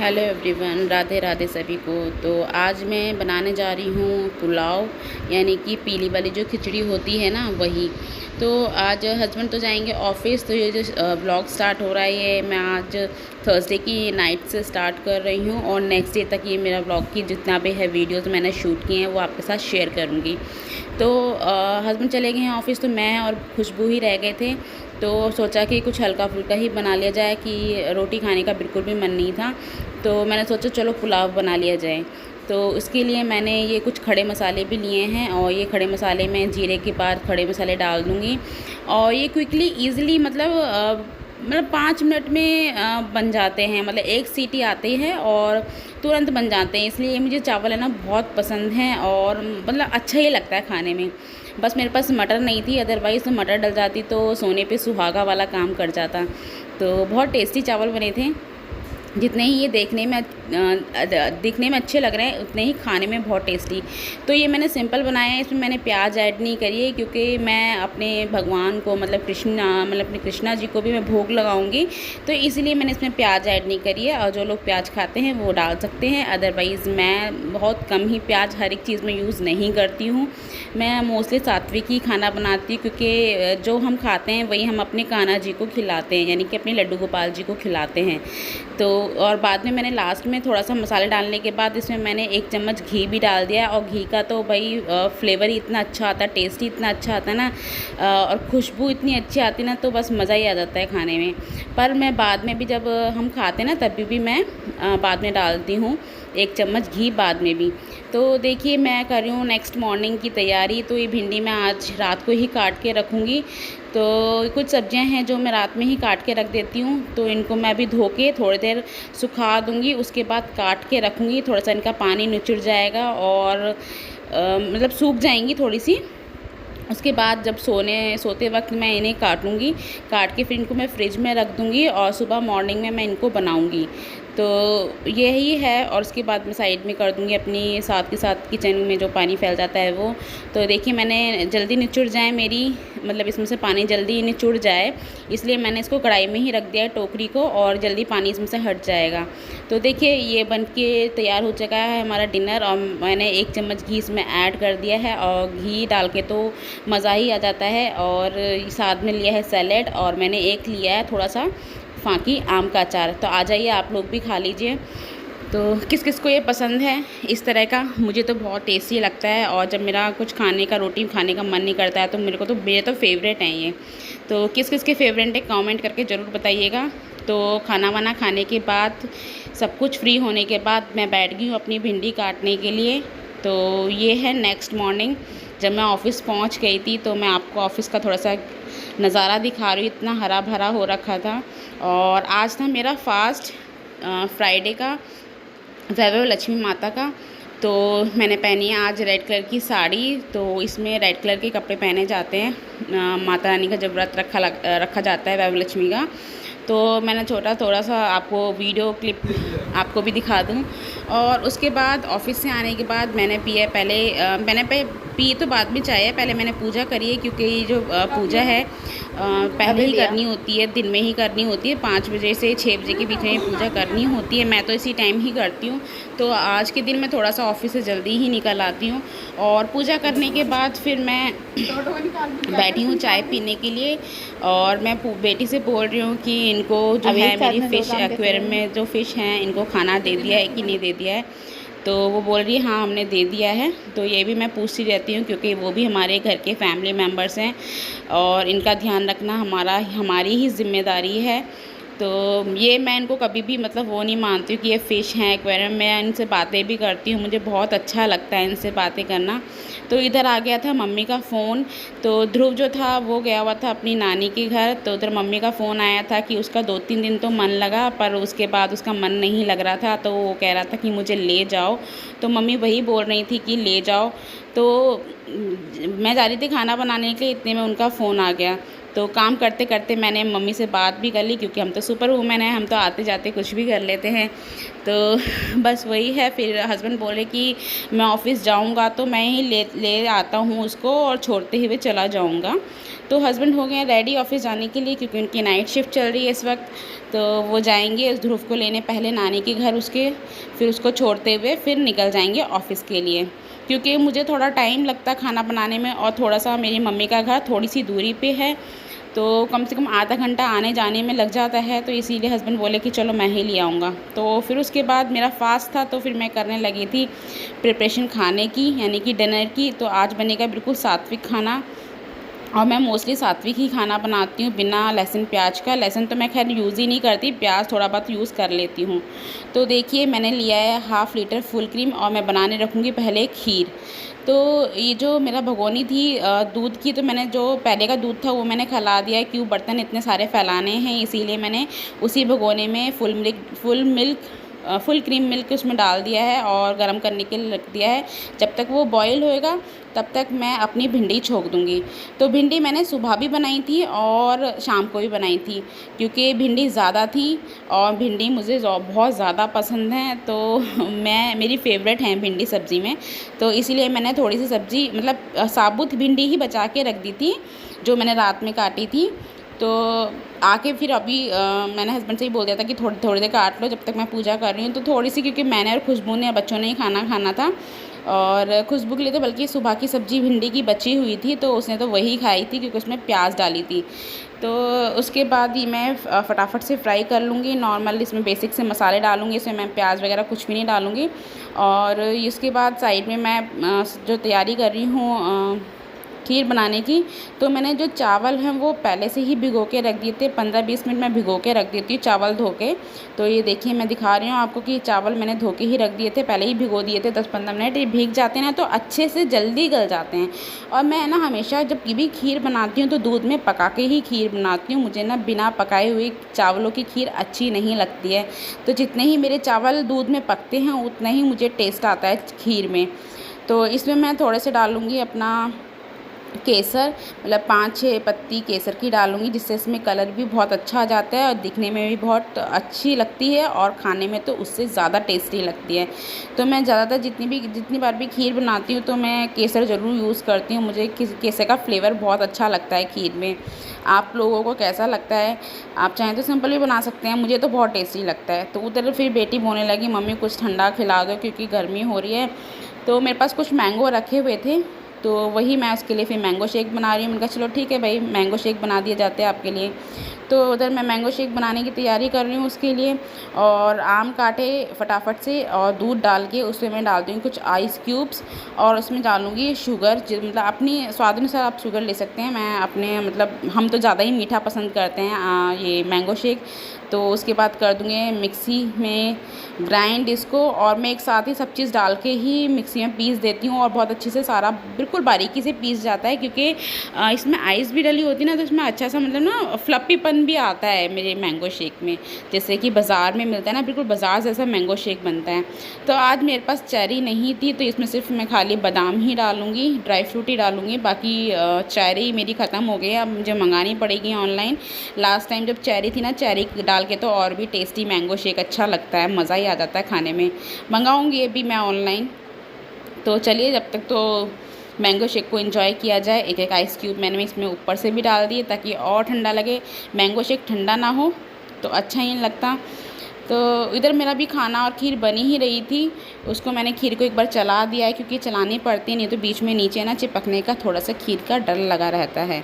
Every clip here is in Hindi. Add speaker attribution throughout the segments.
Speaker 1: हेलो एवरीवन, राधे राधे सभी को। तो आज मैं बनाने जा रही हूँ पुलाव, यानी कि पीली वाली जो खिचड़ी होती है ना, वही। तो आज हस्बैंड तो जाएंगे ऑफिस, तो ये जो ब्लॉग स्टार्ट हो रहा है ये मैं आज थर्सडे की नाइट से स्टार्ट कर रही हूँ और नेक्स्ट डे तक ये मेरा ब्लॉग की जितना भी है वीडियोस मैंने शूट किए हैं वो आपके साथ शेयर करूँगी। तो हस्बैंड चले गए हैं ऑफिस, तो मैं और खुशबू ही रह गए थे। तो सोचा कि कुछ हल्का फुल्का ही बना लिया जाए, कि रोटी खाने का बिल्कुल भी मन नहीं था। तो मैंने सोचा चलो पुलाव बना लिया जाए। तो उसके लिए मैंने ये कुछ खड़े मसाले भी लिए हैं और ये खड़े मसाले मैं जीरे के बाद खड़े मसाले डाल दूँगी। और ये क्विकली ईज़िली मतलब 5 मिनट में बन जाते हैं, मतलब एक सीटी आती है और तुरंत बन जाते हैं। इसलिए मुझे चावल है ना बहुत पसंद हैं और मतलब अच्छा ही लगता है खाने में। बस मेरे पास मटर नहीं थी, अदरवाइज़ तो मटर डल जाती तो सोने पे सुहागा वाला काम कर जाता। तो बहुत टेस्टी चावल बने थे। जितने ही ये दिखने में अच्छे लग रहे हैं उतने ही खाने में बहुत टेस्टी। तो ये मैंने सिंपल बनाया है, इसमें मैंने प्याज ऐड नहीं करी है क्योंकि मैं अपने भगवान को मतलब अपने कृष्णा जी को भी मैं भोग लगाऊंगी, तो इसलिए मैंने इसमें प्याज ऐड नहीं करी है। और जो लोग प्याज खाते हैं वो डाल सकते हैं, अदरवाइज़ मैं बहुत कम ही प्याज हर एक चीज़ में यूज़ नहीं करती हूँ। मैं मोस्टली सात्विक ही खाना बनाती हूँ क्योंकि जो हम खाते हैं वही हम अपने कान्हा जी को खिलाते हैं, यानी कि अपने लड्डू गोपाल जी को खिलाते हैं। तो और बाद में मैंने लास्ट में थोड़ा सा मसाले डालने के बाद इसमें मैंने 1 चम्मच घी भी डाल दिया। और घी का तो भाई फ्लेवर ही इतना अच्छा आता है, टेस्ट ही इतना अच्छा आता है ना, और खुशबू इतनी अच्छी आती है ना, तो बस मज़ा ही आ जाता है खाने में। पर मैं बाद में भी जब हम खाते हैं ना तभी भी मैं बाद में डालती हूँ 1 चम्मच घी बाद में भी। तो देखिए मैं कर रही हूँ नेक्स्ट मॉर्निंग की तैयारी। तो ये भिंडी मैं आज रात को ही काट के रखूँगी। तो कुछ सब्जियां हैं जो मैं रात में ही काट के रख देती हूँ, तो इनको मैं अभी धो के थोड़ी देर सुखा दूँगी, उसके बाद काट के रखूँगी। थोड़ा सा इनका पानी निचुड़ जाएगा और मतलब सूख जाएंगी थोड़ी सी। उसके बाद जब सोते वक्त मैं इन्हें काटूँगी, काट के फिर इनको मैं फ्रिज में रख दूँगी और सुबह मॉर्निंग में मैं इनको बनाऊँगी। तो यही है। और उसके बाद मैं साइड में कर दूँगी अपनी साथ के साथ किचन में जो पानी फैल जाता है वो। तो देखिए मैंने जल्दी निचुड़ जाए मेरी, मतलब इसमें से पानी जल्दी निचुड़ जाए, इसलिए मैंने इसको कढ़ाई में ही रख दिया है टोकरी को, और जल्दी पानी इसमें से हट जाएगा। तो देखिए ये बन के तैयार हो चुका है हमारा डिनर। और मैंने 1 चम्मच घी इसमें ऐड कर दिया है और घी डाल के तो मज़ा ही आ जाता है। और साथ में लिया है सैलेड और मैंने एक लिया है थोड़ा सा फाँकी आम का अचार। तो आ जाइए आप लोग भी खा लीजिए। तो किस किस को ये पसंद है इस तरह का, मुझे तो बहुत टेस्टी लगता है। और जब मेरा कुछ खाने का रोटी खाने का मन नहीं करता है तो मेरे तो फेवरेट हैं ये। तो किस किस के फेवरेट है कमेंट करके ज़रूर बताइएगा। तो खाना वाना खाने के बाद सब कुछ फ्री होने के बाद मैं बैठ गई हूँ अपनी भिंडी काटने के लिए। तो ये है नेक्स्ट मॉर्निंग जब मैं ऑफ़िस पहुँच गई थी। तो मैं आपको ऑफ़िस का थोड़ा सा नज़ारा दिखा रही हूँ, इतना हरा भरा हो रखा था। और आज था मेरा फास्ट फ्राइडे का, वैभव लक्ष्मी माता का। तो मैंने पहनी है आज रेड कलर की साड़ी। तो इसमें रेड कलर के कपड़े पहने जाते हैं माता रानी का जब व्रत रखा जाता है वैभव लक्ष्मी का। तो मैंने थोड़ा सा आपको वीडियो क्लिप आपको भी दिखा दूँ। और उसके बाद ऑफिस से आने के बाद मैंने पी तो बाद में चाय है, पहले मैंने पूजा करी है क्योंकि ये जो पूजा है पहले ही करनी होती है, दिन में ही करनी होती है। 5 बजे से 6 बजे के बीच में पूजा करनी होती है, मैं तो इसी टाइम ही करती हूँ। तो आज के दिन मैं थोड़ा सा ऑफिस से जल्दी ही निकल आती हूँ। और पूजा करने के बाद फिर मैं बैठी हूँ चाय पीने के लिए। और मैं बेटी से बोल रही हूँ कि इनको जो है मेरी फ़िश एक्वेरियम में जो फ़िश हैं इनको खाना दे दिया है कि नहीं दे दिया है। तो वो बोल रही है हाँ हमने दे दिया है। तो ये भी मैं पूछती रहती हूँ क्योंकि वो भी हमारे घर के फैमिली मेम्बर्स हैं और इनका ध्यान रखना हमारी ही ज़िम्मेदारी है। तो ये मैं इनको कभी भी मतलब वो नहीं मानती हूँ कि ये फ़िश हैं एक्वेरियम में। इनसे बातें भी करती हूँ, मुझे बहुत अच्छा लगता है इनसे बातें करना। तो इधर आ गया था मम्मी का फ़ोन। तो ध्रुव जो था वो गया हुआ था अपनी नानी के घर। तो उधर मम्मी का फ़ोन आया था कि उसका 2-3 दिन तो मन लगा, पर उसके बाद उसका मन नहीं लग रहा था। तो वो कह रहा था कि मुझे ले जाओ। तो मम्मी वही बोल रही थी कि ले जाओ। तो मैं जा रही थी खाना बनाने के लिए, इतने में उनका फ़ोन आ गया। तो काम करते करते मैंने मम्मी से बात भी कर ली, क्योंकि हम तो सुपर वूमेन हैं, हम तो आते जाते कुछ भी कर लेते हैं। तो बस वही है। फिर हस्बैंड बोले कि मैं ऑफ़िस जाऊंगा तो मैं ही ले ले आता हूँ उसको और छोड़ते हुए चला जाऊंगा। तो हस्बैंड हो गए हैं रेडी ऑफ़िस जाने के लिए, क्योंकि उनकी नाइट शिफ्ट चल रही है इस वक्त। तो वो जाएंगे उस ध्रुव को लेने पहले नानी के घर उसके, फिर उसको छोड़ते हुए फिर निकल जाएंगे ऑफ़िस के लिए, क्योंकि मुझे थोड़ा टाइम लगता है खाना बनाने में, और थोड़ा सा मेरी मम्मी का घर थोड़ी सी दूरी पे है, तो कम से कम आधा घंटा आने जाने में लग जाता है। तो इसीलिए हस्बैंड बोले कि चलो मैं ही ले आऊँगा। तो फिर उसके बाद मेरा फास्ट था, तो फिर मैं करने लगी थी प्रिपरेशन खाने की, यानी कि डिनर की। तो आज बनेगा बिल्कुल सात्विक खाना, और मैं मोस्टली सात्विक ही खाना बनाती हूँ बिना लहसुन प्याज का। लहसुन तो मैं खैर यूज़ ही नहीं करती, प्याज थोड़ा बहुत यूज़ कर लेती हूँ। तो देखिए मैंने लिया है 1/2 लीटर फुल क्रीम, और मैं बनाने रखूँगी पहले खीर। तो ये जो मेरा भगोनी थी दूध की, तो मैंने जो पहले का दूध था वो मैंने खौला दिया है, क्यों बर्तन इतने सारे फैलाने हैं, इसीलिए मैंने उसी भगोने में फुल क्रीम मिल्क उसमें डाल दिया है और गर्म करने के लिए रख दिया है। जब तक वो बॉईल होएगा तब तक मैं अपनी भिंडी छोंक दूँगी। तो भिंडी मैंने सुबह भी बनाई थी और शाम को भी बनाई थी, क्योंकि भिंडी ज़्यादा थी और भिंडी मुझे बहुत ज़्यादा पसंद है। तो मेरी फ़ेवरेट है भिंडी सब्ज़ी में। तो इसीलिए मैंने थोड़ी सी सब्ज़ी मतलब साबुत भिंडी ही बचा के रख दी थी, जो मैंने रात में काटी थी। तो आके फिर अभी मैंने हस्बैंड से ही बोल दिया था कि थोड़ी थोड़ी देर काट लो जब तक मैं पूजा कर रही हूँ। तो थोड़ी सी, क्योंकि मैंने और खुशबू ने बच्चों ने ही खाना था, और खुशबू के लिए तो बल्कि सुबह की सब्ज़ी भिंडी की बची हुई थी, तो उसने तो वही खाई थी क्योंकि उसमें प्याज डाली थी। तो उसके बाद ही मैं फटाफट से फ्राई कर लूँगी। नॉर्मल इसमें बेसिक से मसाले डालूँगी, इसमें मैं प्याज वगैरह कुछ भी नहीं डालूँगी। और इसके बाद साइड में मैं जो तैयारी कर रही हूँ खीर बनाने की, तो मैंने जो चावल हैं वो पहले से ही भिगो के रख दिए थे। 15-20 मिनट मैं भिगो के रख देती हूँ चावल धो के। तो ये देखिए मैं दिखा रही हूँ आपको कि चावल मैंने धो के ही रख दिए थे, पहले ही भिगो दिए थे 10-15 मिनट। ये भीग जाते हैं ना तो अच्छे से जल्दी गल जाते हैं। और मैं ना हमेशा जब भी खीर बनाती हूँ तो दूध में पका के ही खीर बनाती हूँ। मुझे ना बिना पकाए हुए चावलों की खीर अच्छी नहीं लगती है। तो जितने ही मेरे चावल दूध में पकते हैं उतना ही मुझे टेस्ट आता है खीर में। तो इसमें मैं थोड़े से डालूँगी अपना केसर, मतलब 5-6 पत्ती केसर की डालूँगी, जिससे इसमें कलर भी बहुत अच्छा आ जाता है और दिखने में भी बहुत अच्छी लगती है, और खाने में तो उससे ज़्यादा टेस्टी लगती है। तो मैं ज़्यादातर जितनी बार भी खीर बनाती हूँ तो मैं केसर ज़रूर यूज़ करती हूँ। मुझे केसर का फ्लेवर बहुत अच्छा लगता है खीर में। आप लोगों को कैसा लगता है? आप चाहें तो सिंपल भी बना सकते हैं, मुझे तो बहुत टेस्टी लगता है। तो उधर फिर बेटी बोलने लगी मम्मी कुछ ठंडा खिला दो क्योंकि गर्मी हो रही है। तो मेरे पास कुछ मैंगो रखे हुए थे, तो वही मैं उसके लिए फिर मैंगो शेक बना रही हूँ। मैंने कहा चलो ठीक है भाई, मैंगो शेक बना दिए जाते हैं आपके लिए। तो उधर मैं मैंगो शेक बनाने की तैयारी कर रही हूँ उसके लिए। और आम काटे फटाफट से और दूध डाल के उसमें मैं डाल दूँगी कुछ आइस क्यूब्स, और उसमें डालूँगी शुगर, मतलब अपनी स्वाद अनुसार आप शुगर ले सकते हैं। मैं अपने मतलब हम तो ज़्यादा ही मीठा पसंद करते हैं ये मैंगो शेक। तो उसके बाद कर दूँगी मिक्सी में ग्राइंड इसको, और मैं एक साथ ही सब चीज़ डाल के ही मिक्सी में पीस देती हूँ, और बहुत अच्छे से सारा बिल्कुल बारीकी से पीस जाता है, क्योंकि इसमें आइस भी डली होती है ना, तो इसमें अच्छा सा मतलब ना फ्लफ़ीपन भी आता है मेरे मैंगो शेक में, जैसे कि बाज़ार में मिलता है ना, बिल्कुल बाज़ार जैसा मैंगो शेक बनता है। तो आज मेरे पास चेरी नहीं थी, तो इसमें सिर्फ मैं खाली बादाम ही डालूँगी, ड्राई फ्रूट ही डालूँगी। बाकी चेरी मेरी ख़त्म हो गई है, अब मुझे मंगानी पड़ेगी ऑनलाइन। लास्ट टाइम जब चेरी थी ना, चेरी डाल के तो और भी टेस्टी मैंगो शेक अच्छा लगता है, मज़ा ही आ जाता है खाने में। मंगाऊँगी अभी मैं ऑनलाइन। तो चलिए जब तक तो मैंगो शेक को एंजॉय किया जाए। एक एक आइस क्यूब मैंने इसमें ऊपर से भी डाल दिए ताकि और ठंडा लगे। मैंगो शेक ठंडा ना हो तो अच्छा ही नहीं लगता। तो इधर मेरा भी खाना और खीर बनी ही रही थी, उसको मैंने खीर को एक बार चला दिया है, क्योंकि चलानी पड़ती है, नहीं तो बीच में नीचे ना चिपकने का थोड़ा सा खीर का डर लगा रहता है।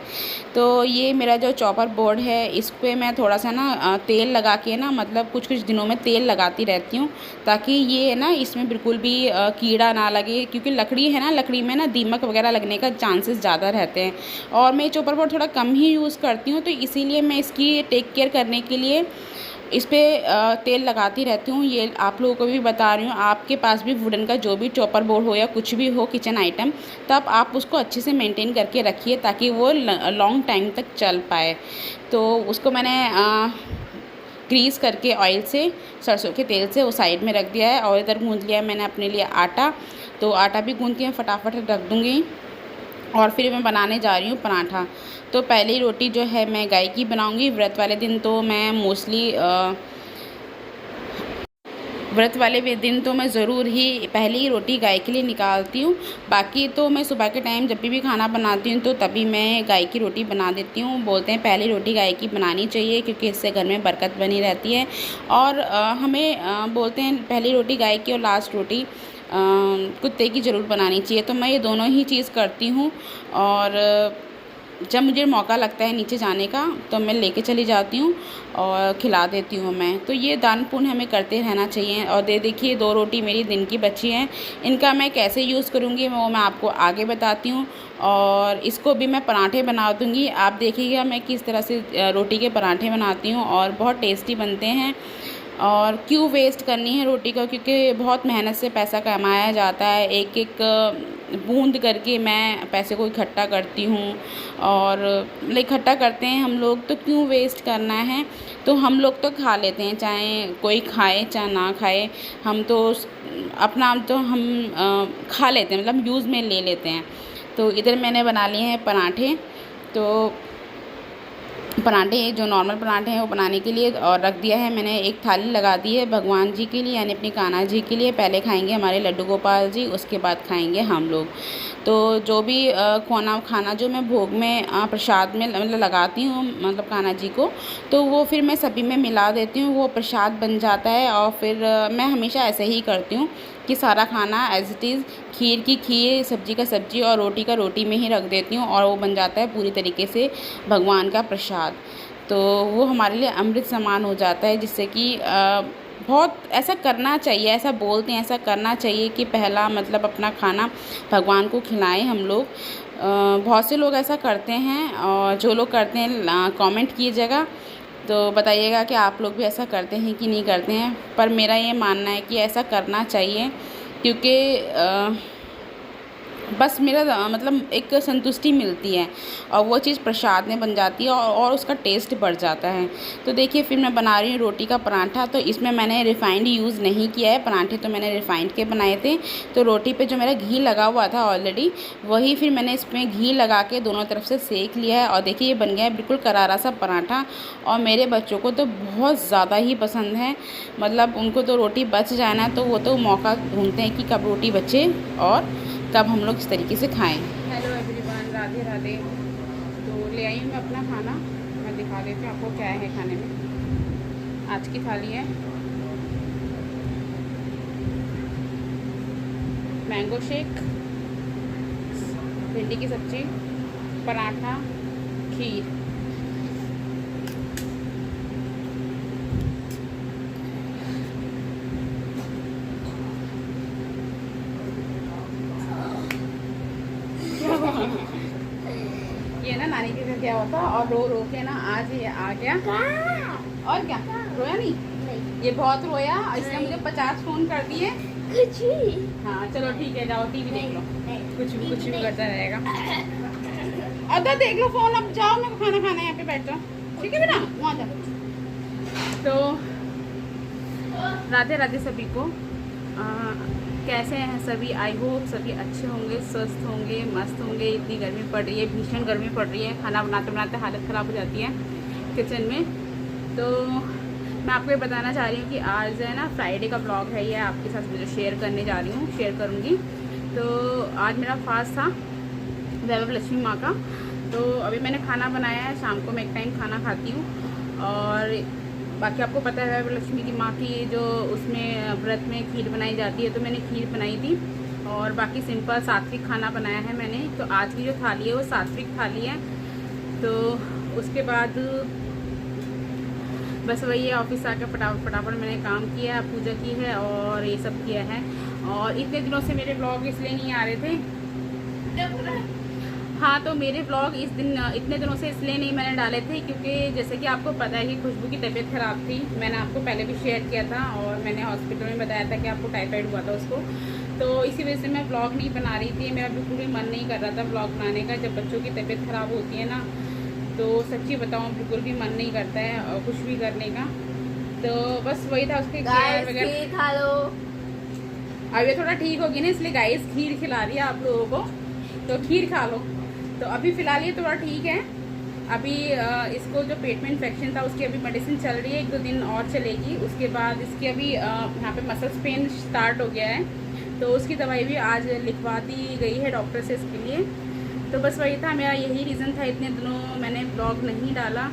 Speaker 1: तो ये मेरा जो चॉपर बोर्ड है इस पर मैं थोड़ा सा ना तेल लगा के ना, मतलब कुछ कुछ दिनों में तेल लगाती रहती हूँ, ताकि ये ना इसमें बिल्कुल भी कीड़ा ना लगे, क्योंकि लकड़ी है ना, लकड़ी में ना दीमक वगैरह लगने का चांसेस ज़्यादा रहते हैं। और मैं चॉपर बोर्ड थोड़ा कम ही यूज़ करती हूँ, तो इसीलिए मैं इसकी टेक केयर करने के लिए इस पर तेल लगाती रहती हूँ। ये आप लोगों को भी बता रही हूँ, आपके पास भी वुडन का जो भी चॉपर बोर्ड हो या कुछ भी हो किचन आइटम, तब आप उसको अच्छे से मेंटेन करके रखिए ताकि वो लॉन्ग टाइम तक चल पाए। तो उसको मैंने ग्रीस करके ऑयल से, सरसों के तेल से वो साइड में रख दिया है, और इधर गूँध लिया मैंने अपने लिए आटा। तो आटा भी गूँध के फटाफट रख दूँगी। और फिर मैं बनाने जा रही हूँ पराठा। तो पहली रोटी जो है मैं गाय की बनाऊँगी। व्रत वाले दिन तो मैं ज़रूर ही पहली रोटी गाय के लिए निकालती हूँ। बाकी तो मैं सुबह के टाइम जब भी खाना बनाती हूँ तो तभी मैं गाय की रोटी बना देती हूँ। बोलते हैं पहली रोटी गाय की बनानी चाहिए क्योंकि इससे घर में बरकत बनी रहती है। और बोलते हैं पहली रोटी गाय की और लास्ट रोटी कुत्ते की ज़रूर बनानी चाहिए। तो मैं ये दोनों ही चीज़ करती हूँ। और जब मुझे मौका लगता है नीचे जाने का तो मैं लेके चली जाती हूँ और खिला देती हूँ मैं। तो ये दान पुण्य हमें करते रहना चाहिए। और देखिए 2 रोटी मेरी दिन की बची हैं, इनका मैं कैसे यूज़ करूँगी वो मैं आपको आगे बताती हूँ। और इसको भी मैं पराठे बना दूँगी। आप देखिएगा मैं किस तरह से रोटी के पराठे बनाती हूँ और बहुत टेस्टी बनते हैं। और क्यों वेस्ट करनी है रोटी को, क्योंकि बहुत मेहनत से पैसा कमाया जाता है। एक एक बूंद करके मैं पैसे को इकट्ठा करती हूँ और इकट्ठा करते हैं हम लोग, तो क्यों वेस्ट करना है। तो हम लोग तो खा लेते हैं, चाहे कोई खाए चाहे ना खाए, हम तो अपना तो हम खा लेते हैं, मतलब यूज़ में ले लेते हैं। तो इधर मैंने बना लिए हैं पराठे। तो पराठे जो नॉर्मल पराठे हैं वो बनाने के लिए और रख दिया है मैंने। एक थाली लगा दी है भगवान जी के लिए, यानी अपनी कान्हा जी के लिए। पहले खाएंगे हमारे लड्डू गोपाल जी, उसके बाद खाएंगे हम लोग। तो जो भी खाना जो मैं भोग में प्रसाद में मतलब लगाती हूँ, मतलब कान्हा जी को, तो वो फिर मैं सभी में मिला देती हूँ, वो प्रसाद बन जाता है। और फिर मैं हमेशा ऐसे ही करती हूँ कि सारा खाना एज़ इट इज़, खीर की खीर, सब्ज़ी का सब्ज़ी और रोटी का रोटी में ही रख देती हूँ और वो बन जाता है पूरी तरीके से भगवान का प्रसाद। तो वो हमारे लिए अमृत समान हो जाता है, जिससे कि बहुत ऐसा करना चाहिए, ऐसा बोलते हैं, ऐसा करना चाहिए कि पहला मतलब अपना खाना भगवान को खिलाएं हम लोग। बहुत से लोग ऐसा करते हैं और जो लोग करते हैं कमेंट कीजिएगा, तो बताइएगा कि आप लोग भी ऐसा करते हैं कि नहीं करते हैं। पर मेरा ये मानना है कि ऐसा करना चाहिए, क्योंकि बस मेरा मतलब एक संतुष्टि मिलती है और वो चीज़ प्रसाद में बन जाती है और उसका टेस्ट बढ़ जाता है। तो देखिए फिर मैं बना रही हूँ रोटी का पराठा। तो इसमें मैंने रिफ़ाइंड यूज़ नहीं किया है, पराठे तो मैंने रिफ़ाइंड के बनाए थे। तो रोटी पे जो मेरा घी लगा हुआ था ऑलरेडी, वही फिर मैंने इसमें घी लगा के दोनों तरफ से सेक लिया है। और देखिए ये बन गया है बिल्कुल करारा सा पराठा। और मेरे बच्चों को तो बहुत ज़्यादा ही पसंद है, मतलब उनको तो रोटी बच जाए ना तो वो तो मौका ढूँढते हैं कि कब रोटी बचे और तब हम लोग इस तरीके से खाएं। Hello everyone, Radhe Radhe. तो ले आई हूँ मैं अपना खाना, मैं दिखा देती हूँ आपको क्या है खाने में। आज की थाली है मैंगो शेक, भिंडी की सब्ज़ी, पराठा, खीर। ये ना नानी के घर गया हुआ था और रो रो के ना आज ये आ गया। और क्या रोया नहीं? ये बहुत रोया, इसने मुझे 50 फ़ोन कर दिए। कुछ भी? हाँ चलो ठीक है, जाओ टीवी देख लो, कुछ भी करता रहेगा। अगर देख लो फ़ोन, अब जाओ, मेरे को खाना खाना है, यहाँ पे बैठ जाओ, ठीक है बेटा, वहाँ जाओ। तो राधे राधे सभी को। कैसे हैं सभी? आई होप सभी अच्छे होंगे, स्वस्थ होंगे, मस्त होंगे। इतनी गर्मी पड़ रही है, भीषण गर्मी पड़ रही है, खाना बनाते बनाते हालत ख़राब हो जाती है किचन में। तो मैं आपको ये बताना चाह रही हूँ कि आज है ना फ्राइडे का ब्लॉग है, ये आपके साथ मुझे शेयर करने जा रही हूँ, शेयर करूँगी। तो आज मेरा फास्ट था वैभव लक्ष्मी माँ का। तो अभी मैंने खाना बनाया है, शाम को मैं एक टाइम खाना खाती हूँ। और बाकी आपको पता है वैभव लक्ष्मी की माँ की जो उसमें व्रत में खीर बनाई जाती है, तो मैंने खीर बनाई थी। और बाकी सिंपल सात्विक खाना बनाया है मैंने। तो आज की जो थाली है वो सात्विक थाली है। तो उसके बाद बस वही है, ऑफिस आके फटाफट मैंने काम किया, पूजा की है और ये सब किया है। और इतने दिनों से मेरे ब्लॉग इसलिए नहीं आ रहे थे। हाँ, तो मेरे ब्लॉग इतने दिनों से इसलिए नहीं मैंने डाले थे क्योंकि जैसे कि आपको पता है कि खुशबू की तबीयत ख़राब थी। मैंने आपको पहले भी शेयर किया था और मैंने हॉस्पिटल में बताया था कि आपको टाइफाइड हुआ था उसको। तो इसी वजह से मैं ब्लॉग नहीं बना रही थी। मेरा बिल्कुल भी मन नहीं कर रहा था ब्लॉग बनाने का। जब बच्चों की तबीयत ख़राब होती है ना, तो सच्ची बताऊँ बिल्कुल भी मन नहीं करता है कुछ भी करने का। तो बस वही था, उसके केयर वगैरह। खा लो, अब ये थोड़ा ठीक होगी ना, इसलिए गाइस खीर खिला रही है आप लोगों को, तो खीर खा लो। तो अभी फ़िलहाल ये थोड़ा ठीक है। अभी इसको जो पेट में इन्फेक्शन था उसकी अभी मेडिसिन चल रही है, 1-2 दिन और चलेगी। उसके बाद इसकी अभी यहाँ पे मसल्स पेन स्टार्ट हो गया है, तो उसकी दवाई भी आज लिखवा दी गई है डॉक्टर से इसके लिए। तो बस वही था, मेरा यही रीज़न था, इतने दिनों मैंने ब्लॉग नहीं डाला।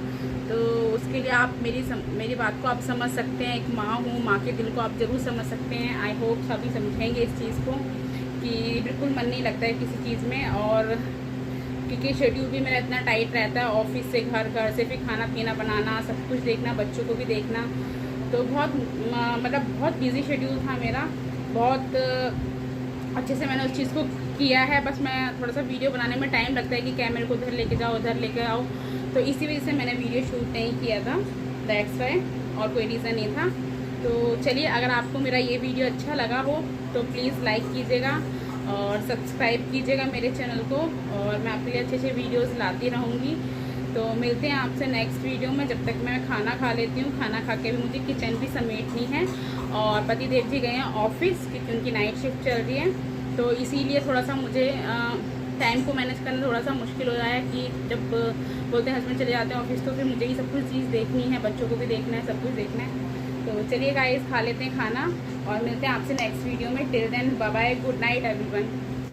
Speaker 1: तो उसके लिए आप मेरी बात को आप समझ सकते हैं। एक माँ हूँ, माँ के दिल को आप ज़रूर समझ सकते हैं। आई होप सभी समझेंगे इस चीज़ को कि बिल्कुल मन नहीं लगता है किसी चीज़ में, और क्योंकि शेड्यूल भी मेरा इतना टाइट रहता है, ऑफिस से घर, घर से फिर खाना पीना बनाना, सब कुछ देखना, बच्चों को भी देखना। तो बहुत मतलब बहुत बिजी शेड्यूल था मेरा। बहुत अच्छे से मैंने उस चीज़ को किया है, बस मैं थोड़ा सा वीडियो बनाने में टाइम लगता है कि कैमरे को उधर लेके जाओ, उधर लेके आओ, तो इसी वजह से मैंने वीडियो शूट नहीं किया था, दैट्स वाई, और कोई रीज़न नहीं था। तो चलिए, अगर आपको मेरा ये वीडियो अच्छा लगा हो तो प्लीज़ लाइक कीजिएगा और सब्सक्राइब कीजिएगा मेरे चैनल को, और मैं आपके लिए अच्छे अच्छे वीडियोस लाती रहूँगी। तो मिलते हैं आपसे नेक्स्ट वीडियो में। जब तक मैं खाना खा लेती हूँ, खाना खा के भी मुझे किचन भी समेटनी है, और पति देव जी गए हैं ऑफिस क्योंकि उनकी नाइट शिफ्ट चल रही है, तो इसीलिए थोड़ा सा मुझे टाइम को मैनेज करना थोड़ा सा मुश्किल हो रहा है कि जब बोलते हैं हस्बैंड चले जाते हैं ऑफिस, तो फिर मुझे ही सब कुछ चीज़ देखनी है, बच्चों को भी देखना है, सब कुछ देखना है। तो चलिए गाइस, खा लेते हैं खाना और मिलते हैं आपसे नेक्स्ट वीडियो में। Till then bye bye, good night everyone.